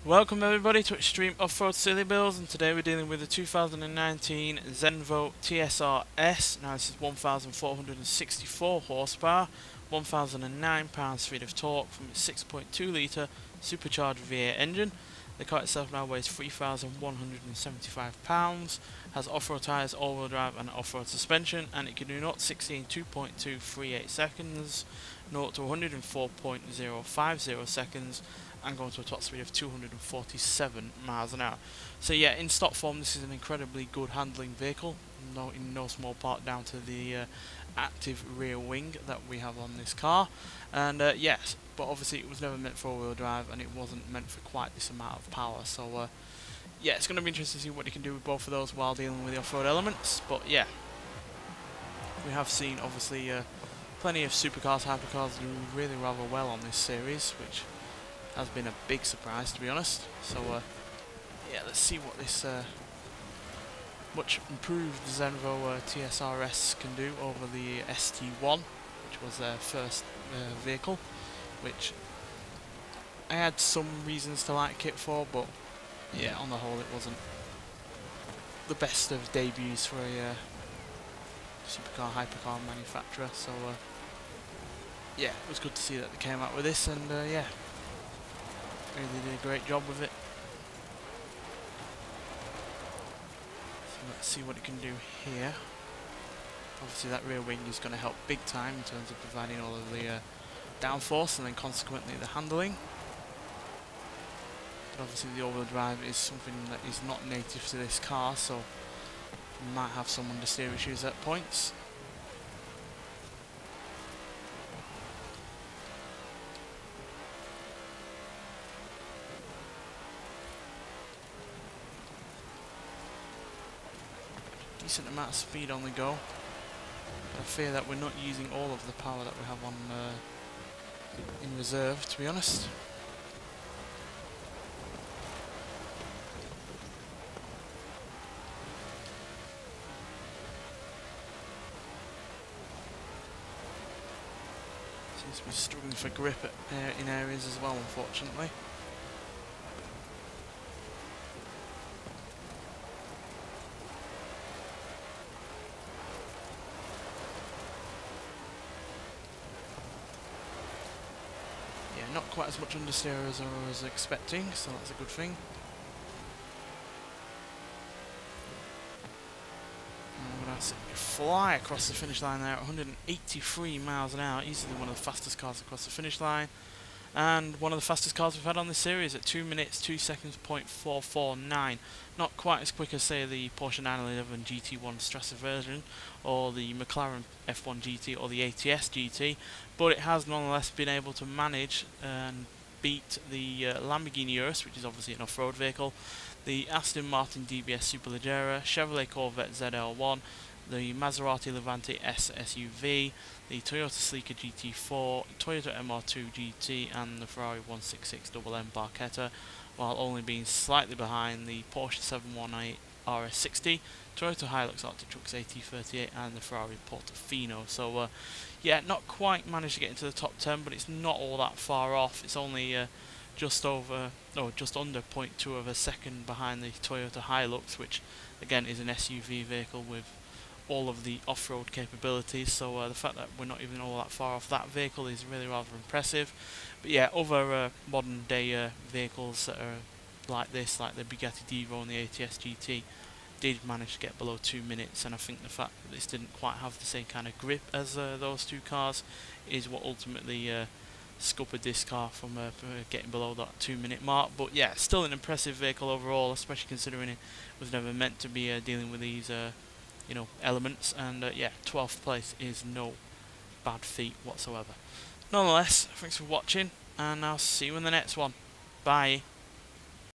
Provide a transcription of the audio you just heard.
Welcome everybody to Extreme Offroad Silly Bills, and today we're dealing with the 2019 Zenvo TSR-S. Now this is 1,464 horsepower, 1,009 pounds-feet of torque from its 6.2 litre supercharged V8 engine. The car itself now weighs 3,175 pounds, has off-road tyres, all-wheel drive and off-road suspension, and it can do 0 to 60 in 2.238 seconds, 0 to 104.050 seconds, and going to a top speed of 247 miles an hour. So yeah, in stock form this is an incredibly good handling vehicle, in no small part down to the active rear wing that we have on this car. And yes, but obviously it was never meant for all-wheel drive, and it wasn't meant for quite this amount of power. So yeah, it's going to be interesting to see what you can do with both of those while dealing with the off-road elements. But yeah, we have seen obviously plenty of supercars, hypercars do really rather well on this series, which has been a big surprise, to be honest. So yeah, let's see what this much improved Zenvo TSR-S can do over the ST1, which was their first vehicle, which I had some reasons to like it for, but yeah, on the whole it wasn't the best of debuts for a supercar, hypercar manufacturer. So yeah, it was good to see that they came out with this, and yeah, really did a great job with it. So let's see what it can do here. Obviously that rear wing is going to help big time in terms of providing all of the downforce and then consequently the handling. But obviously the all-wheel drive is something that is not native to this car, so we might have some understeer issues at points. Decent amount of speed on the go. I fear that we're not using all of the power that we have on in reserve, to be honest. Seems to be struggling for grip in areas as well, unfortunately. Not quite as much understeer as I was expecting, so that's a good thing. And we're going to fly across the finish line there at 183 miles an hour, easily one of the fastest cars across the finish line, and one of the fastest cars we've had on this series at 2 minutes 2 seconds .449. Not quite as quick as say the Porsche 911 GT1 Strasser version or the McLaren F1 GT or the ATS GT, but it has nonetheless been able to manage and beat the Lamborghini Urus, which is obviously an off-road vehicle, the Aston Martin DBS Superleggera, Chevrolet Corvette ZL1, the Maserati Levante S SUV, the Toyota Sleeker GT4, Toyota MR2 GT, and the Ferrari 166MM Barchetta, while only being slightly behind the Porsche 718 RS60, Toyota Hilux Arctic Trucks AT38, and the Ferrari Portofino. So yeah, not quite managed to get into the top 10, but it's not all that far off. It's only just under 0.2 of a second behind the Toyota Hilux, which again is an SUV vehicle with all of the off-road capabilities. So the fact that we're not even all that far off that vehicle is really rather impressive. But yeah, other modern day vehicles that are like this, like the Bugatti Divo and the ATS GT, did manage to get below 2 minutes, and I think the fact that this didn't quite have the same kind of grip as those two cars is what ultimately scuppered this car from getting below that 2 minute mark. But yeah, still an impressive vehicle overall, especially considering it was never meant to be dealing with these elements, and yeah, 12th place is no bad feat whatsoever. Nonetheless, thanks for watching, and I'll see you in the next one. Bye.